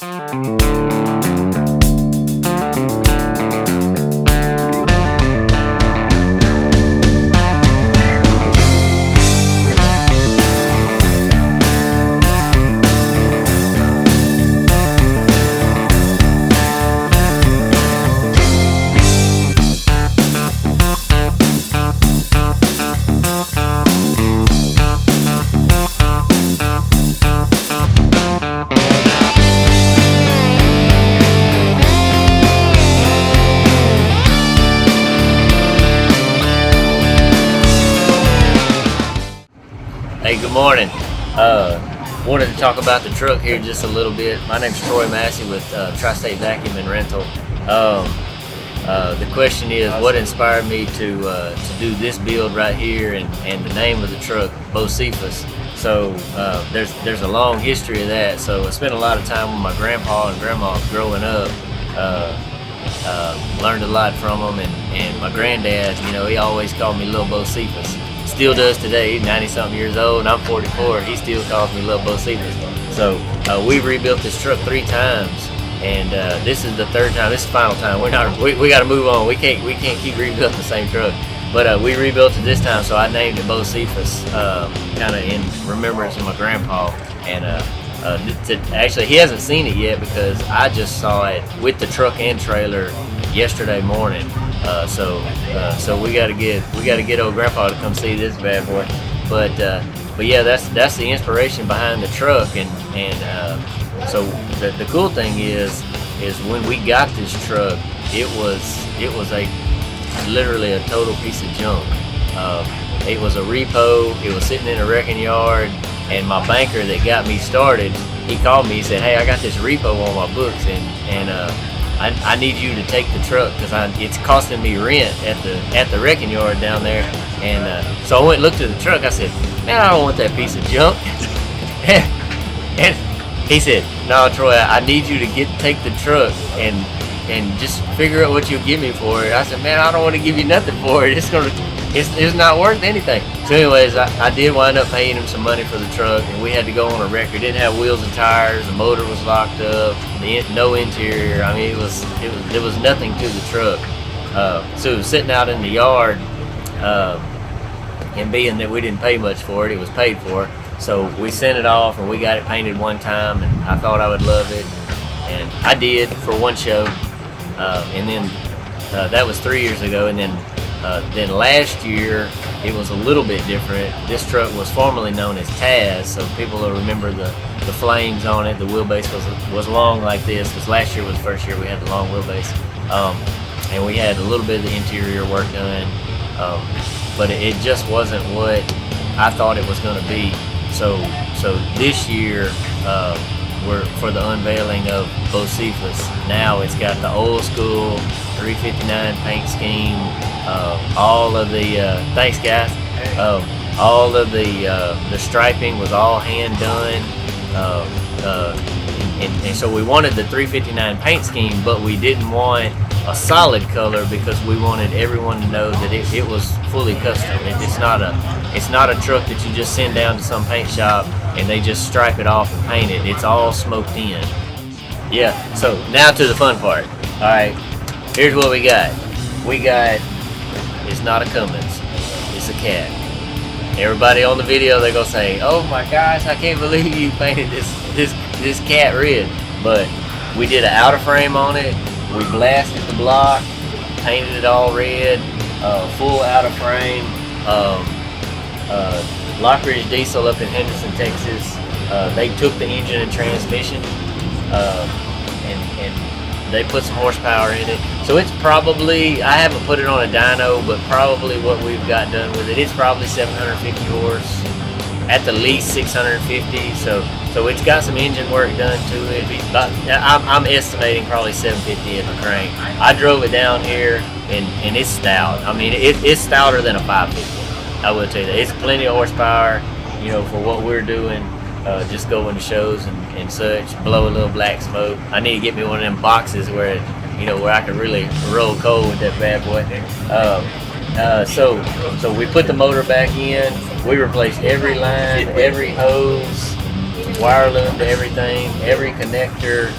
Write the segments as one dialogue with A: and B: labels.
A: Hey, good morning. Wanted to talk about the truck here just a little bit. My name's Troy Massey with Tri-State Vacuum and Rental. The question is, what inspired me to do this build right here, and the name of the truck, BOCHEPUS. So there's a long history of that. So I spent a lot of time with my grandpa and grandma growing up. Learned a lot from them, and my granddad, you know, he always called me Little BOCHEPUS. Still does today. He's 90-something years old, and I'm 44. He still calls me Little BOCHEPUS. So we've rebuilt this truck 3 times, and this is the 3rd time. This is the final time. We got to move on. We can't keep rebuilding the same truck. But we rebuilt it this time, so I named it BOCHEPUS, kind of in remembrance of my grandpa. And actually, he hasn't seen it yet because I just saw it with the truck and trailer yesterday morning. So we gotta get old grandpa to come see this bad boy. But yeah, that's the inspiration behind the truck. And so the cool thing is when we got this truck, it was literally a total piece of junk. It was a repo. It was sitting in a wrecking yard, and my banker that got me started, he called me. He said, "Hey, I got this repo on my books, and I need you to take the truck because it's costing me rent at the wrecking yard down there." And so I went and looked at the truck. I said, "Man, I don't want that piece of junk." And he said, "No, Troy, I need you to take the truck and just figure out what you'll give me for it." I said, "Man, I don't want to give you nothing for it. It's not worth anything." So anyways, I did wind up paying him some money for the truck, and we had to go on a record. It didn't have wheels and tires. The motor was locked up. No interior. I mean, there was nothing to the truck. So it was sitting out in the yard, and being that we didn't pay much for it, it was paid for. So we sent it off, and we got it painted one time, and I thought I would love it, and I did for one show. And then that was 3 years ago, and then last year it was a little bit different. This truck was formerly known as Taz, so people will remember the flames on it. The wheelbase was long like this, because last year was the first year we had the long wheelbase. And we had a little bit of the interior work done, but it just wasn't what I thought it was going to be. So this year, we're for the unveiling of BOCHEPUS. Now it's got the old school 359 paint scheme. All of the thanks guys. All of the striping was all hand done. And so we wanted the 359 paint scheme, but we didn't want a solid color because we wanted everyone to know that it was fully custom. It's not a truck that you just send down to some paint shop and they just stripe it off and paint it. It's all smoked in. Yeah, so now to the fun part. Alright, here's what we got. It's not a Cummins, it's a cat. Everybody on the video, they're gonna say, "Oh my gosh, I can't believe you painted this cat red." But we did an outer frame on it. We blasted the block, painted it all red, full outer frame. Lockridge Diesel up in Henderson, Texas. They took the engine and transmission, and they put some horsepower in it. So it's probably, I haven't put it on a dyno, but probably what we've got done with it, it's probably 750 horse, at the least 650. So it's got some engine work done to it. I'm estimating probably 750 at the crank. I drove it down here, and it's stout. I mean, it's stouter than a 550. I will tell you that. It's plenty of horsepower, you know, for what we're doing. Just going to shows and such, blow a little black smoke. I need to get me one of them boxes where I can really roll cold with that bad boy. So we put the motor back in. We replaced every line, every hose, wire loom to everything, every connector.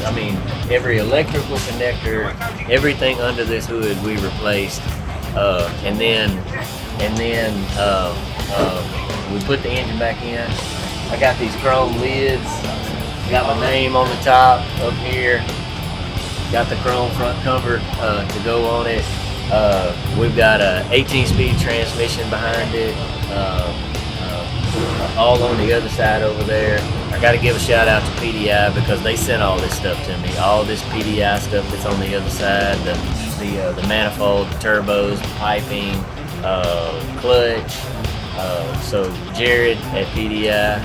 A: I mean, every electrical connector, everything under this hood we replaced, and then we put the engine back in. I got these chrome lids, got my name on the top up here, got the chrome front cover to go on it. We've got a 18-speed transmission behind it, all on the other side over there. I got to give a shout out to PDI because they sent all this stuff to me. All this PDI stuff that's on the other side, the manifold, the turbos, the piping, clutch. So Jared at PDI,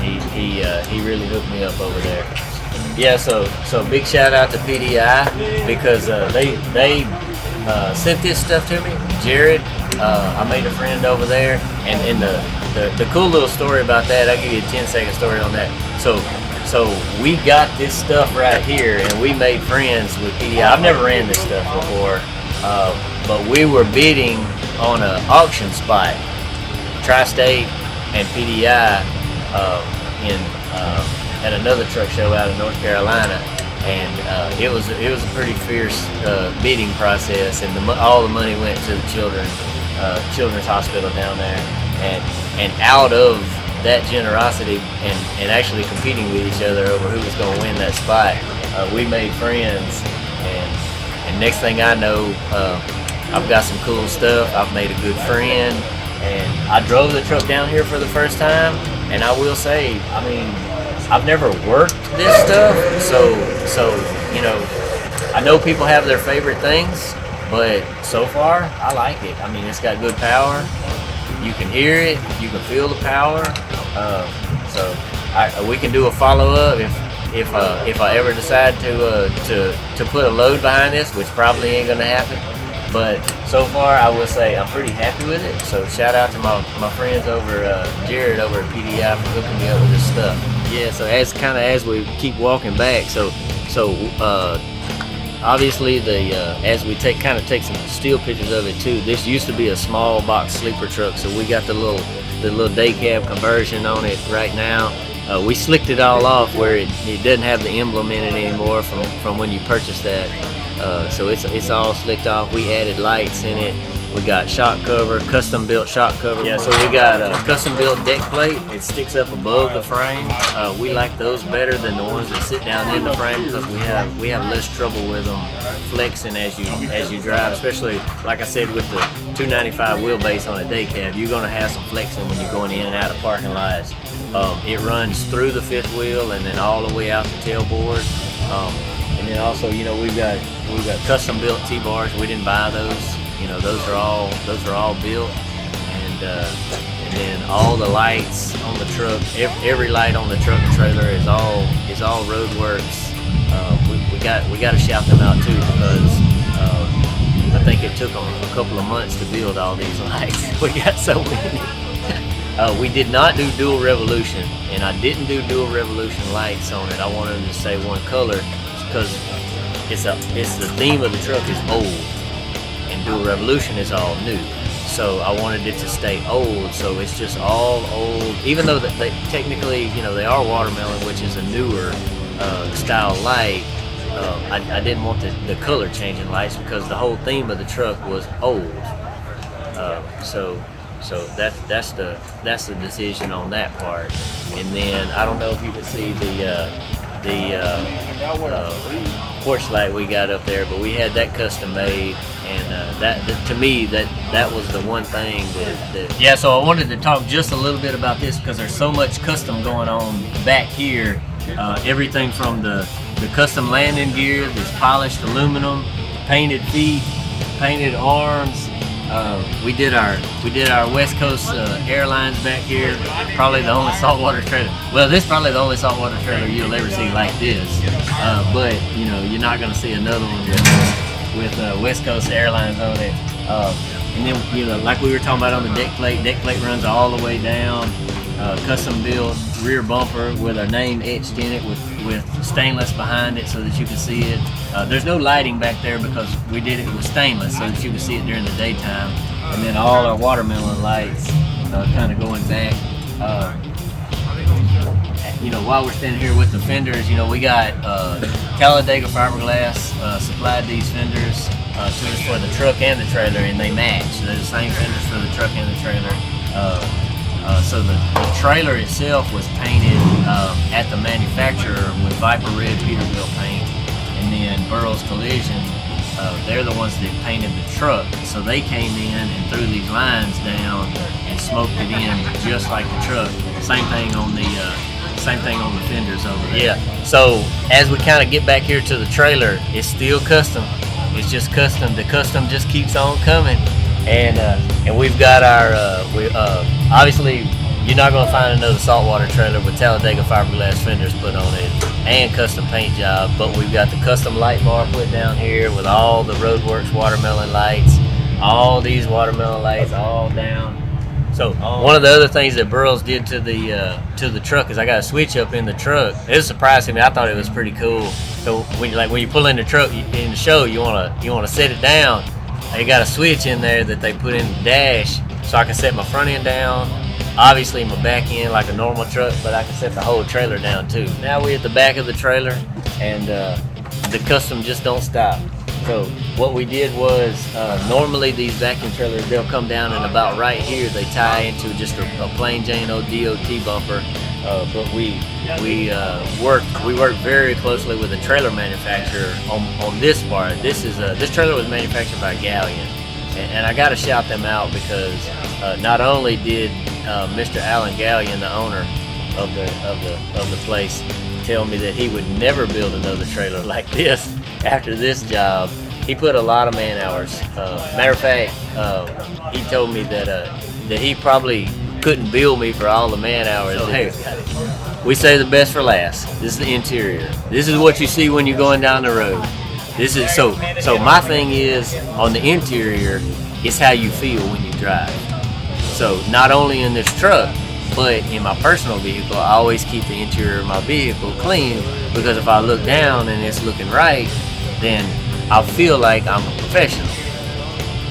A: he really hooked me up over there. Yeah, so big shout out to PDI because they sent this stuff to me. Jared, I made a friend over there, and the cool little story about that, I'll give you a 10-second story on that. So we got this stuff right here, and we made friends with PDI. I've never ran this stuff before, but we were bidding on an auction spot, Tri-State and PDI, at another truck show out of North Carolina, and it was a pretty fierce bidding process, and all the money went to the children's hospital down there, and out of that generosity and actually competing with each other over who was going to win that spot, we made friends, and next thing I know, I've got some cool stuff. I've made a good friend, and I drove the truck down here for the first time, and I will say, I mean, I've never worked this stuff, so you know, I know people have their favorite things, but so far I like it. I mean, it's got good power. You can hear it, you can feel the power. So we can do a follow-up if I ever decide to put a load behind this, which probably ain't gonna happen. But so far, I will say I'm pretty happy with it. So shout out to my friends over Jared over at PDI for hooking me up with this stuff. Yeah. So as we keep walking back, so obviously as we take some still pictures of it too. This used to be a small box sleeper truck, so we got the little day cab conversion on it right now. We slicked it all off where it doesn't have the emblem in it anymore from when you purchased that. So it's all slicked off. We added lights in it. We got shock cover, custom built shock cover. Yeah, so we got a custom built deck plate. It sticks up above the frame. We like those better than the ones that sit down in the frame because we have less trouble with them flexing as you drive. Especially like I said with the 295 wheelbase on a day cab, you're gonna have some flexing when you're going in and out of parking lots. It runs through the fifth wheel and then all the way out the tailboard. And then also, you know, we've got custom built T-bars. We didn't buy those. You know, those are all built, and then all the lights on the truck, every light on the truck and trailer is all Roadworks. We got to shout them out too because I think it took them a couple of months to build all these lights. We got so many. We did not do dual revolution, and I didn't do dual revolution lights on it. I wanted them to stay one color because it's the theme of the truck is old. Dual revolution is all new, so I wanted it to stay old, so it's just all old, even though they technically, you know, they are watermelon, which is a newer style light. I didn't want the color changing lights because the whole theme of the truck was old. So that's the decision on that part. And then I don't know if you can see the porch light we got up there, but we had that custom made, and that to me that was the one thing that yeah. So I wanted to talk just a little bit about this because there's so much custom going on back here. Everything from the custom landing gear, this polished aluminum, painted feet, painted arms. We did our West Coast Airlines back here. Probably the only saltwater trailer. Well, this is probably the only saltwater trailer you'll ever see like this. But you know, you're not going to see another one with West Coast Airlines on it. And then, you know, like we were talking about on the deck plate runs all the way down. Custom built rear bumper with our name etched in it with stainless behind it so that you can see it. There's no lighting back there because we did it with stainless so that you can see it during the daytime. And then all our watermelon lights kind of going back. you know, while we're standing here with the fenders, you know, we got Talladega fiberglass supplied these fenders to us for the truck and the trailer, and they match. So they're the same fenders for the truck and the trailer. So the trailer itself was painted at the manufacturer with Viper Red Peterbilt paint, and then Burroughs Collision, they're the ones that painted the truck. So they came in and threw these lines down and smoked it in just like the truck. Same thing on the fenders over there. Yeah. So as we kind of get back here to the trailer, it's still custom. It's just custom. The custom just keeps on coming, and we've got our obviously you're not going to find another saltwater trailer with Talladega fiberglass fenders put on it and custom paint job, but we've got the custom light bar put down here with all the Roadworks watermelon lights, all these watermelon lights all down. So one of the other things that Burroughs did to the truck is I got a switch up in the truck. It was surprising me. I thought it was pretty cool. So when you pull in the truck in the show, you wanna set it down. They got a switch in there that they put in the dash, so I can set my front end down. Obviously my back end like a normal truck, but I can set the whole trailer down too. Now we're at the back of the trailer, and the custom just don't stop. So what we did was, normally these vacuum trailers, they'll come down and about right here, they tie into just a plain Jane old DOT bumper. But we worked very closely with the trailer manufacturer on this part. This trailer was manufactured by Galleon, and I got to shout them out because not only did Mr. Alan Galleon, the owner of the place, tell me that he would never build another trailer like this after this job. He put a lot of man hours. Matter of fact, he told me that he probably couldn't bill me for all the man hours. So, hey, we say the best for last. This is the interior. This is what you see when you're going down the road. This is so my thing is on the interior, it's how you feel when you drive. So not only in this truck, but in my personal vehicle, I always keep the interior of my vehicle clean, because if I look down and it's looking right, then I'll feel like I'm a professional.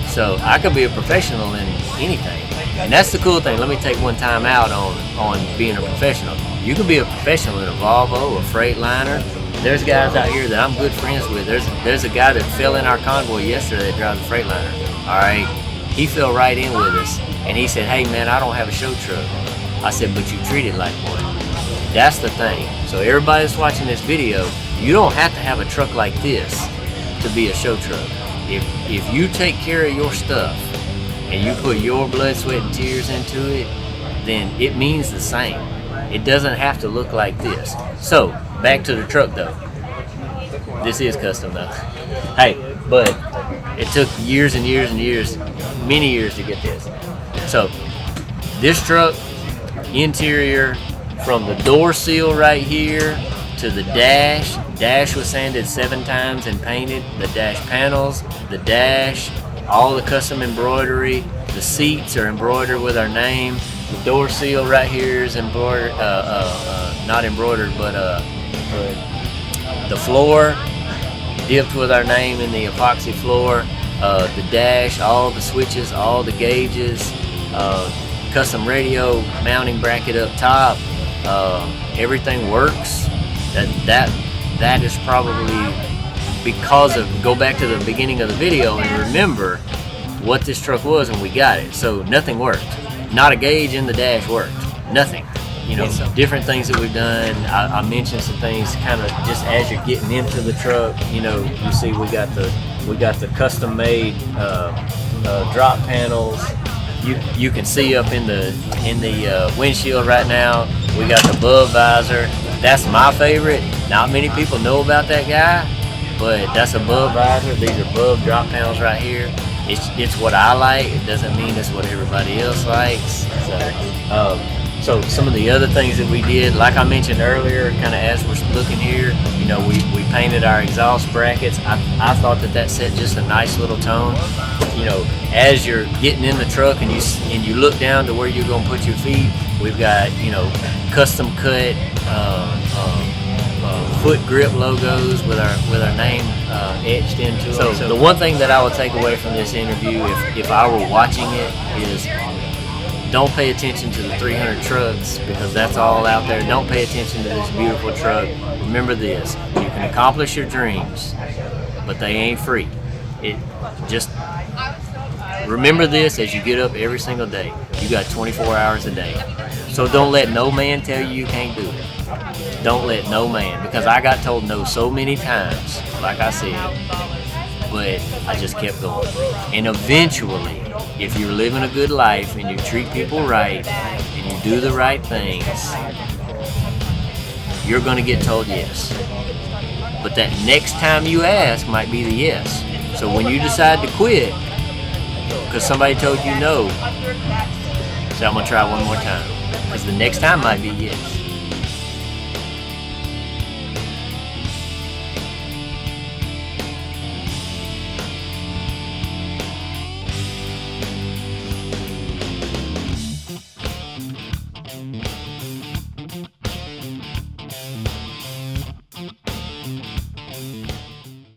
A: So I could be a professional in anything. And that's the cool thing. Let me take one time out on being a professional. You can be a professional in a Volvo, a Freightliner. There's guys out here that I'm good friends with. There's a guy that fell in our convoy yesterday that drives a Freightliner. All right, he fell right in with us, and he said, "Hey man, I don't have a show truck." I said, "But you treat it like one." That's the thing. So everybody that's watching this video, you don't have to have a truck like this to be a show truck. If you take care of your stuff and you put your blood, sweat, and tears into it, then it means the same. It doesn't have to look like this. So back to the truck though. This is custom though. Hey, but it took years and years and years, many years to get this. So this truck, interior, from the door seal right here to the dash. Dash was sanded 7 times and painted. The dash panels, the dash, all the custom embroidery. The seats are embroidered with our name. The door seal right here is embroidered, not embroidered, but the floor dipped with our name in the epoxy floor. The dash, all the switches, all the gauges, custom radio mounting bracket up top. Everything works. That is probably because of, go back to the beginning of the video and remember what this truck was when we got it. So nothing worked. Not a gauge in the dash worked. Nothing. You know, different things that we've done. I mentioned some things kind of just as you're getting into the truck. You know, you see we got the custom made drop panels. You can see up in the windshield right now. We got the bub visor. That's my favorite. Not many people know about that guy, but that's a bub visor. These are bub drop panels right here. It's what I like. It doesn't mean it's what everybody else likes. So some of the other things that we did, like I mentioned earlier, kind of as we're looking here, you know, we painted our exhaust brackets. I thought that set just a nice little tone. You know, as you're getting in the truck and you look down to where you're gonna put your feet, we've got, you know, custom cut foot grip logos with our name etched into it. So the one thing that I would take away from this interview, if I were watching it, is Don't pay attention to the 300 trucks because that's all out there. Don't pay attention to this beautiful truck. Remember this, you can accomplish your dreams, but they ain't free. Just remember this as you get up every single day. You got 24 hours a day. So don't let no man tell you can't do it. Don't let no man, because I got told no so many times, like I said, but I just kept going. And eventually, if you're living a good life and you treat people right and you do the right things, you're gonna get told yes. But that next time you ask might be the yes. So when you decide to quit, because somebody told you no, say I'm gonna try one more time. Because the next time might be yes.